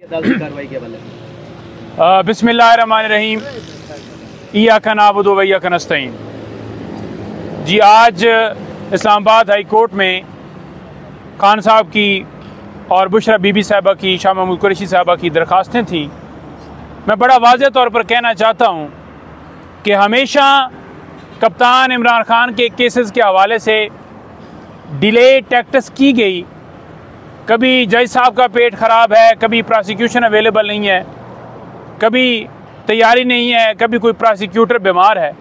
कार्रवाई के हवाले बिस्मिल्लाहिर्रहमानिर्रहीम इय्याका नअबुदु व इय्याका नस्तईन। जी, आज इस्लामाबाद हाई कोर्ट में खान साहब की और बुशरा बीबी साहिबा की, शाह महमूद कुरैशी साहिबा की दरख्वास्तें थीं। मैं बड़ा वाज़ेह तौर पर कहना चाहता हूँ कि हमेशा कप्तान इमरान खान के केसेस के हवाले से डिले टैक्टिक्स की गई। कभी जज साहब का पेट ख़राब है, कभी प्रोसिक्यूशन अवेलेबल नहीं है, कभी तैयारी नहीं है, कभी कोई प्रोसिक्यूटर बीमार है।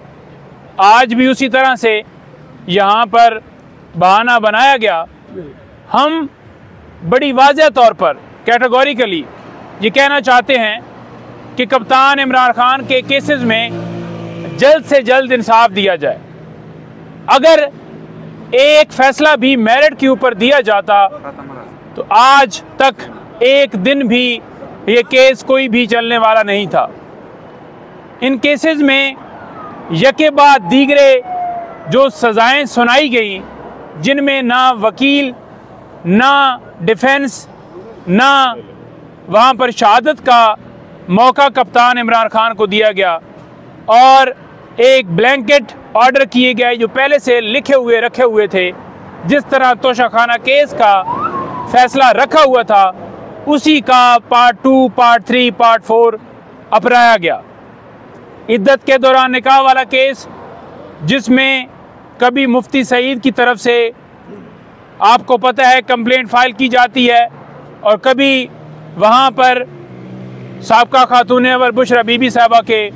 आज भी उसी तरह से यहाँ पर बहाना बनाया गया। हम बड़ी वाज़ेह तौर पर कैटेगोरिकली ये कहना चाहते हैं कि कप्तान इमरान खान के केसेस में जल्द से जल्द इंसाफ दिया जाए। अगर एक फैसला भी मेरिट के ऊपर दिया जाता तो आज तक एक दिन भी ये केस कोई भी चलने वाला नहीं था। इन केसेस में यके बाद दीगरे जो सज़ाएं सुनाई गई, जिनमें ना वकील, ना डिफेंस, ना वहाँ पर शहादत का मौका कप्तान इमरान खान को दिया गया और एक ब्लैंकेट ऑर्डर किए गए जो पहले से लिखे हुए रखे हुए थे। जिस तरह तोशाखाना केस का फैसला रखा हुआ था, उसी का पार्ट 2, पार्ट 3, पार्ट 4 अपनाया गया। इद्दत के दौरान निकाह वाला केस, जिसमें कभी मुफ्ती सईद की तरफ से आपको पता है कंप्लेंट फाइल की जाती है और कभी वहाँ पर साबका खातून अवर बुशरा बीबी साहिबा के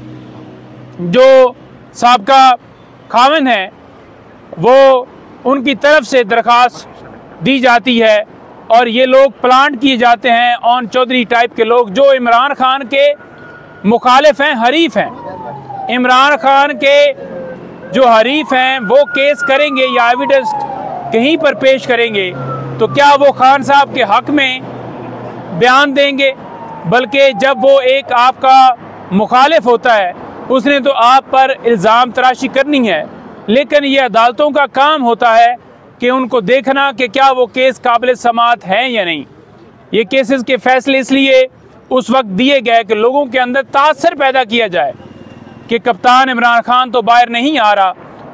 जो साबका खाविन है वो उनकी तरफ से दरख्वास्त दी जाती है और ये लोग प्लांट किए जाते हैं ऑन चौधरी टाइप के लोग जो इमरान खान के मुखालिफ हैं, हरीफ हैं। इमरान खान के जो हरीफ हैं वो केस करेंगे या एविडेंस कहीं पर पेश करेंगे तो क्या वो खान साहब के हक में बयान देंगे? बल्कि जब वो एक आपका मुखालिफ होता है उसने तो आप पर इल्ज़ाम तराशी करनी है, लेकिन ये अदालतों का काम होता है कि उनको देखना कि क्या वो केस काबिल समाअत हैं या नहीं। ये केसेस के फैसले इसलिए उस वक्त दिए गए कि लोगों के अंदर तासर पैदा किया जाए कि कप्तान इमरान खान तो बाहर नहीं आ रहा,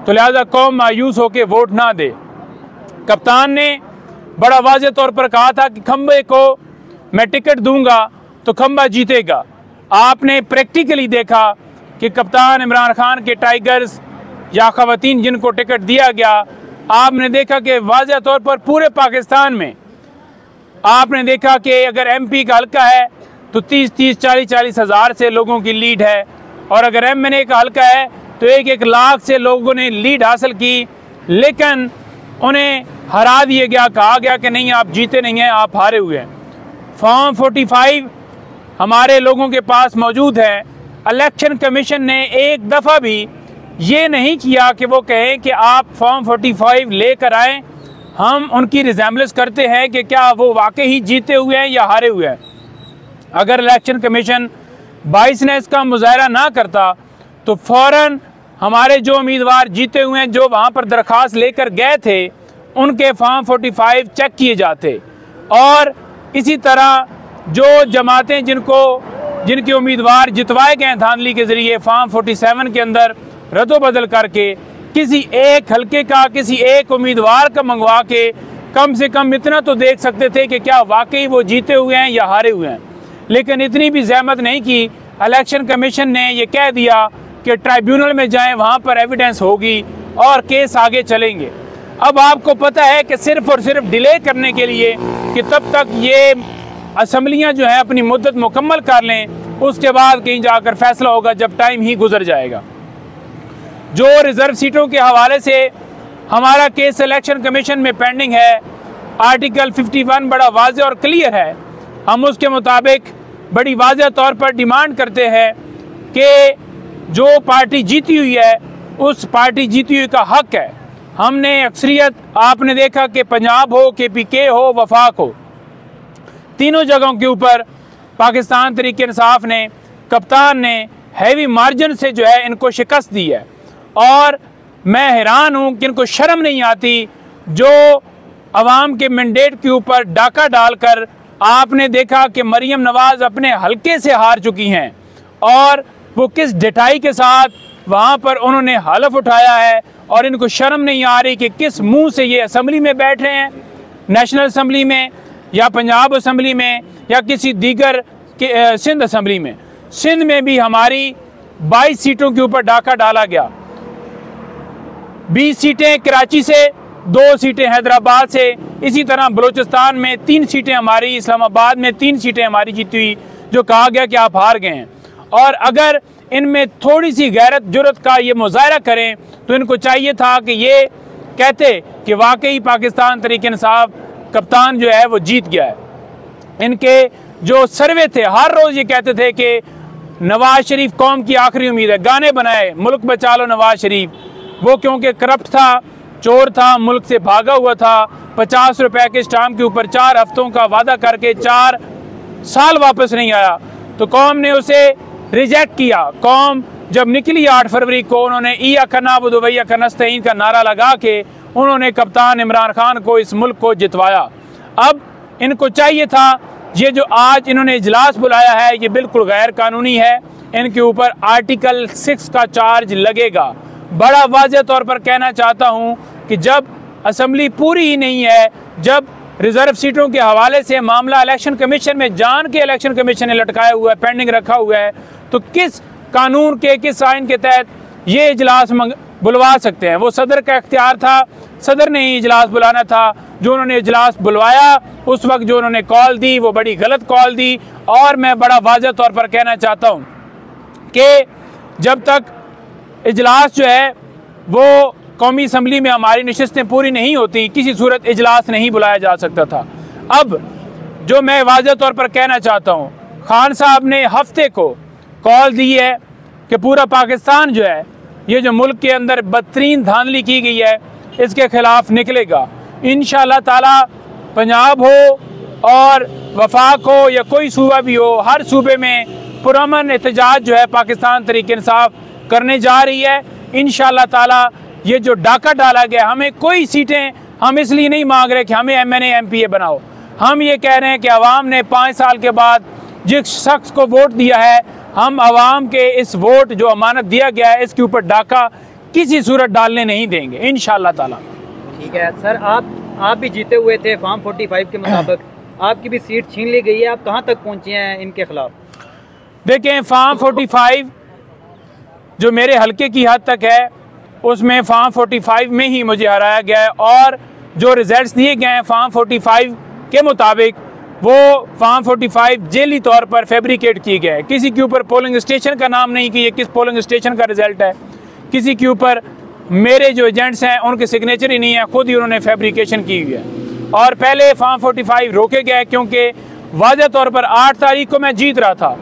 तो लिहाजा कौम मायूस होकर वोट ना दे। कप्तान ने बड़ा वाज़ेह तौर पर कहा था कि खंबे को मैं टिकट दूंगा तो खंबा जीतेगा। आपने प्रैक्टिकली देखा कि कप्तान इमरान खान के टाइगर्स या ख़वातीन जिनको टिकट दिया गया, आपने देखा कि वाज़ेह तौर पर पूरे पाकिस्तान में आपने देखा कि अगर MP का हल्का है तो 30-30, 40-40 हज़ार से लोगों की लीड है और अगर MNA का हल्का है तो 1-1 लाख से लोगों ने लीड हासिल की, लेकिन उन्हें हरा दिया गया। कहा गया कि नहीं, आप जीते नहीं हैं, आप हारे हुए हैं। फॉर्म 45 हमारे लोगों के पास मौजूद है। इलेक्शन कमीशन ने एक दफ़ा भी ये नहीं किया कि वो कहें कि आप फॉर्म 45 लेकर आएँ। हम उनकी रिजेम्बलेंस करते हैं कि क्या वो वाकई ही जीते हुए हैं या हारे हुए हैं। अगर इलेक्शन कमीशन 22 ने इसका मुजाहरा ना करता तो फ़ौरन हमारे जो उम्मीदवार जीते हुए हैं, जो वहाँ पर दरख्वास्त लेकर गए थे, उनके फॉर्म 45 चेक किए जाते और इसी तरह जो जमातें जिनके उम्मीदवार जितवाए गए धांधली के ज़रिए फॉर्म 47 के अंदर रद्दोबदल करके किसी एक हल्के का, किसी एक उम्मीदवार का मंगवा के कम से कम इतना तो देख सकते थे कि क्या वाकई वो जीते हुए हैं या हारे हुए हैं। लेकिन इतनी भी जहमत नहीं की। इलेक्शन कमीशन ने ये कह दिया कि ट्राइब्यूनल में जाएं, वहाँ पर एविडेंस होगी और केस आगे चलेंगे। अब आपको पता है कि सिर्फ और सिर्फ डिले करने के लिए कि तब तक ये असम्बलियाँ जो हैं अपनी मुद्दत मुकम्मल कर लें, उसके बाद कहीं जाकर फैसला होगा जब टाइम ही गुजर जाएगा। जो रिज़र्व सीटों के हवाले से हमारा केस इलेक्शन कमीशन में पेंडिंग है, आर्टिकल 51 बड़ा वाज़ेह और क्लियर है। हम उसके मुताबिक बड़ी वाज़ेह तौर पर डिमांड करते हैं कि जो पार्टी जीती हुई है उस पार्टी जीती हुई का हक है। हमने अक्सरियत आपने देखा कि पंजाब हो, KPK हो, वफाक हो, तीनों जगहों के ऊपर पाकिस्तान तहरीक इंसाफ ने, कप्तान ने हैवी मार्जिन से जो है इनको शिकस्त दी है। और मैं हैरान हूँ कि इनको शर्म नहीं आती जो अवाम के मैंडेट के ऊपर डाका डालकर आपने देखा कि मरियम नवाज अपने हलके से हार चुकी हैं और वो किस ढिठाई के साथ वहाँ पर उन्होंने हलफ उठाया है और इनको शर्म नहीं आ रही कि किस मुंह से ये असम्बली में बैठ रहे हैं, नेशनल असम्बली में या पंजाब असम्बली में या किसी दीगर के सिंध असम्बली में। सिंध में भी हमारी 22 सीटों के ऊपर डाका डाला गया, 20 सीटें कराची से, 2 सीटें हैदराबाद से, इसी तरह बलूचिस्तान में 3 सीटें हमारी, इस्लामाबाद में 3 सीटें हमारी जीती हुई, जो कहा गया कि आप हार गए हैं। और अगर इनमें थोड़ी सी गैरत जुर्रत का ये मुजाहरा करें तो इनको चाहिए था कि ये कहते कि वाकई पाकिस्तान तहरीक इंसाफ कप्तान जो है वो जीत गया है। इनके जो सर्वे थे हर रोज़ ये कहते थे कि नवाज शरीफ कौम की आखिरी उम्मीद है, गाने बनाए मुल्क बचा लो नवाज शरीफ। वो क्योंकि करप्ट था, चोर था, मुल्क से भागा हुआ था, 50 रुपए के स्टाम्प के ऊपर 4 हफ्तों का वादा करके 4 साल वापस नहीं आया, तो कौम ने उसे रिजेक्ट किया। कौम जब निकली 8 फरवरी को, उन्होंने इय्याका नअबुदु व इय्याका नस्तईन का नारा लगा के उन्होंने कप्तान इमरान खान को, इस मुल्क को जितवाया। अब इनको चाहिए था, ये जो आज इन्होंने इजलास बुलाया है ये बिल्कुल गैर कानूनी है, इनके ऊपर आर्टिकल 6 का चार्ज लगेगा। बड़ा वाज़ेह तौर पर कहना चाहता हूँ कि जब असम्बली पूरी ही नहीं है, जब रिजर्व सीटों के हवाले से मामला इलेक्शन कमीशन में जान के इलेक्शन कमीशन ने लटकाया हुआ है, पेंडिंग रखा हुआ है, तो किस कानून के, किस आइन के तहत ये इजलास बुलवा सकते हैं? वो सदर का इख्तियार था, सदर ने ही इजलास बुलाना था। जो उन्होंने इजलास बुलवाया उस वक्त जो उन्होंने कॉल दी वो बड़ी गलत कॉल दी। और मैं बड़ा वाज़ेह तौर पर कहना चाहता हूँ कि जब तक इजलास जो है वो कौमी असम्बली में हमारी नशिस्तें पूरी नहीं होती, किसी सूरत इजलास नहीं बुलाया जा सकता था। अब जो मैं वाज़ेह तौर पर कहना चाहता हूँ, खान साहब ने हफ्ते को कॉल दी है कि पूरा पाकिस्तान जो है, ये जो मुल्क के अंदर बदतरीन धांधली की गई है, इसके खिलाफ निकलेगा। इंशाअल्लाह ताला पंजाब हो और वफाक हो या कोई सूबा भी हो, हर सूबे में पुरअमन एहतजाज जो है पाकिस्तान तहरीक इंसाफ करने जा रही है। इंशाअल्लाह ताला ये जो डाका डाला गया, हमें कोई सीटें हम इसलिए नहीं मांग रहे कि हमें MNA MPA बनाओ, हम ये कह रहे हैं कि अवाम ने 5 साल के बाद जिस शख्स को वोट दिया है, हम अवाम के इस वोट जो अमानत दिया गया है इसके ऊपर डाका किसी सूरत डालने नहीं देंगे इंशाअल्लाह ताला। ठीक है सर, आप भी जीते हुए थे फॉर्म 45 के मुताबिक, आपकी भी सीट छीन ली गई है, आप कहाँ तक पहुँचे हैं इनके खिलाफ? देखें, फॉर्म 45 जो मेरे हल्के की हद तक है उसमें फॉर्म 45 में ही मुझे हराया गया है और जो रिजल्ट्स दिए गए हैं फॉर्म 45 के मुताबिक वो फॉर्म 45 जेली तौर पर फैब्रिकेट किए गए हैं। किसी के ऊपर पोलिंग स्टेशन का नाम नहीं कि ये किस पोलिंग स्टेशन का रिजल्ट है, किसी के ऊपर मेरे जो एजेंट्स हैं उनके सिग्नेचर ही नहीं है, खुद ही उन्होंने फैब्रिकेशन की हुई है। और पहले फॉर्म 45 रोके गए क्योंकि वाज़ेह तौर पर 8 तारीख को मैं जीत रहा था,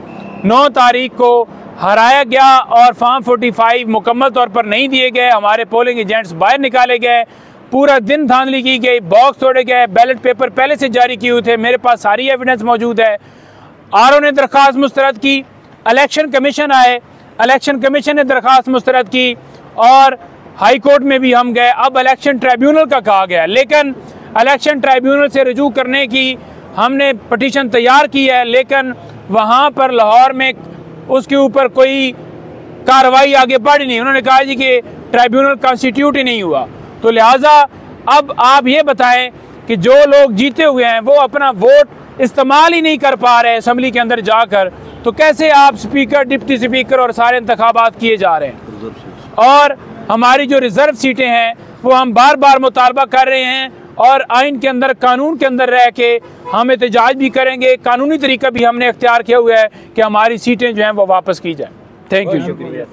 9 तारीख को हराया गया और फॉर्म 45 मुकम्मल तौर पर नहीं दिए गए। हमारे पोलिंग एजेंट्स बाहर निकाले गए, पूरा दिन धांधली की गई, बॉक्स तोड़े गए, बैलेट पेपर पहले से जारी किए हुए थे, मेरे पास सारी एविडेंस मौजूद है। RO ने दरख्वास्त मुस्तरद की, इलेक्शन कमीशन आए, इलेक्शन कमीशन ने दरख्वास्त मुस्तरद की और हाई कोर्ट में भी हम गए। अब इलेक्शन ट्राइब्यूनल का कहा गया, लेकिन इलेक्शन ट्राइब्यूनल से रजू करने की हमने पटिशन तैयार की है, लेकिन वहाँ पर लाहौर में उसके ऊपर कोई कार्रवाई आगे बढ़ी नहीं। उन्होंने कहा जी कि ट्राइब्यूनल कॉन्स्टिट्यूट ही नहीं हुआ। तो लिहाजा अब आप ये बताएं कि जो लोग जीते हुए हैं वो अपना वोट इस्तेमाल ही नहीं कर पा रहे असम्बली के अंदर जाकर, तो कैसे आप स्पीकर, डिप्टी स्पीकर और सारे इंतखाबात किए जा रहे हैं? और हमारी जो रिजर्व सीटें हैं वो हम बार बार मुतालबा कर रहे हैं और आइन के अंदर, कानून के अंदर रह के हम एहतजाज भी करेंगे। कानूनी तरीका भी हमने इख्तियार किया हुआ है कि हमारी सीटें जो हैं वो वापस की जाए। थैंक यू, शुक्रिया।